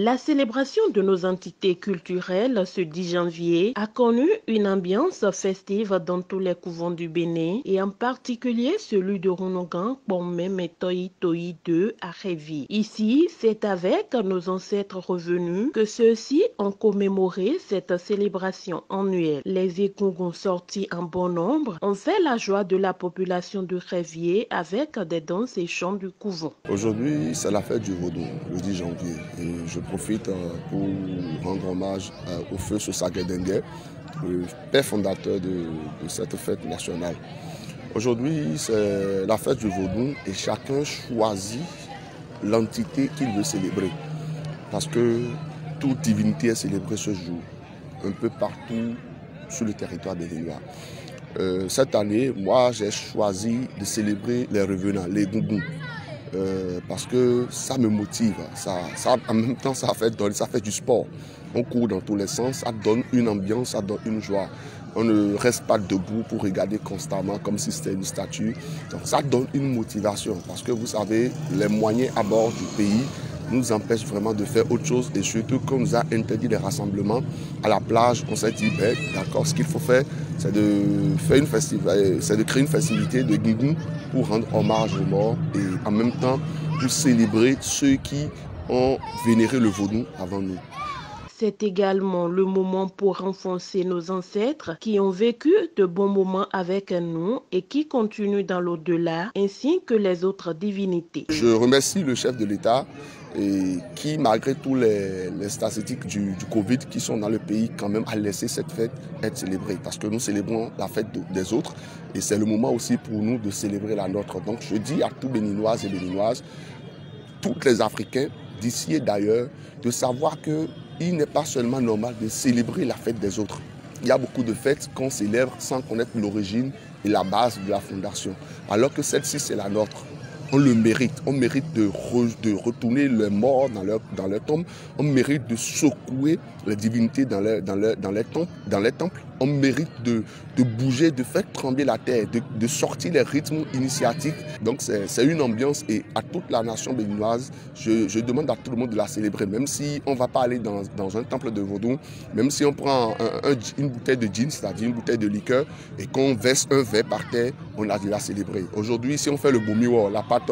La célébration de nos entités culturelles ce 10 janvier a connu une ambiance festive dans tous les couvents du Bénin et en particulier celui de Rounogan, Kpomem et Toyi Toyi 2 à Révi. Ici, c'est avec nos ancêtres revenus que ceux-ci ont commémoré cette célébration annuelle. Les Égougons sortis en bon nombre ont fait la joie de la population de Révier avec des danses et chants du couvent. Aujourd'hui, c'est la fête du Vaudou, le 10 janvier. Et je profite pour rendre hommage au feu Sosagedengue, le père fondateur de cette fête nationale. Aujourd'hui, c'est la fête du Vaudou et chacun choisit l'entité qu'il veut célébrer. Parce que toute divinité est célébrée ce jour, un peu partout sur le territoire béninois. Cette année, moi, j'ai choisi de célébrer les revenants, les Gougous. Parce que ça me motive, en même temps ça fait du sport. On court dans tous les sens, ça donne une ambiance, ça donne une joie. On ne reste pas debout pour regarder constamment comme si c'était une statue. Donc ça donne une motivation parce que vous savez, les moyens à bord du pays nous empêchent vraiment de faire autre chose et surtout qu'on nous a interdit les rassemblements à la plage. On s'est dit, d'accord, ce qu'il faut faire, c'est de créer une festivité de Guigou pour rendre hommage aux morts et en même temps pour célébrer ceux qui ont vénéré le vaudou avant nous. C'est également le moment pour renforcer nos ancêtres qui ont vécu de bons moments avec nous et qui continuent dans l'au-delà, ainsi que les autres divinités. Je remercie le chef de l'État et qui, malgré tous les statistiques du Covid qui sont dans le pays, quand même a laissé cette fête être célébrée. Parce que nous célébrons la fête des autres et c'est le moment aussi pour nous de célébrer la nôtre. Donc je dis à tous Béninoises et Béninoises, tous les Africains d'ici et d'ailleurs, de savoir qu'il n'est pas seulement normal de célébrer la fête des autres. Il y a beaucoup de fêtes qu'on célèbre sans connaître l'origine et la base de la fondation. Alors que celle-ci, c'est la nôtre. On le mérite. On mérite de retourner les morts dans leur tombe. On mérite de secouer les divinités dans les temples. On mérite de bouger, de faire trembler la terre, de sortir les rythmes initiatiques. Donc c'est une ambiance et à toute la nation béninoise, je demande à tout le monde de la célébrer. Même si on ne va pas aller dans un temple de vaudou, même si on prend une bouteille de gin, c'est-à-dire une bouteille de liqueur, et qu'on verse un verre par terre, on a dû la célébrer. Aujourd'hui, si on fait le bomiwo, la pâte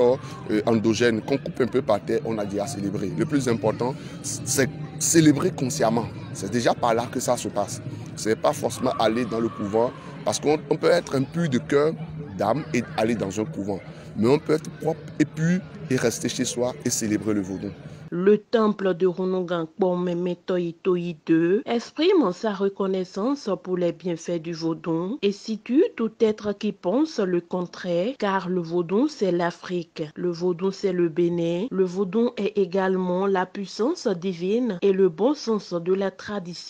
endogène, qu'on coupe un peu par terre, on a dû la célébrer. Le plus important, c'est célébrer consciemment. C'est déjà par là que ça se passe. Ce n'est pas forcément aller dans le couvent, parce qu'on peut être impur de cœur, d'âme et aller dans un couvent. Mais on peut être propre et pur et rester chez soi et célébrer le vaudou. Le temple de Rounogan Kpomem Toyi Toyi 2 exprime sa reconnaissance pour les bienfaits du vaudou et situe tout être qui pense le contraire, car le vaudou c'est l'Afrique, le vaudou c'est le Bénin, le vaudou est également la puissance divine et le bon sens de la tradition.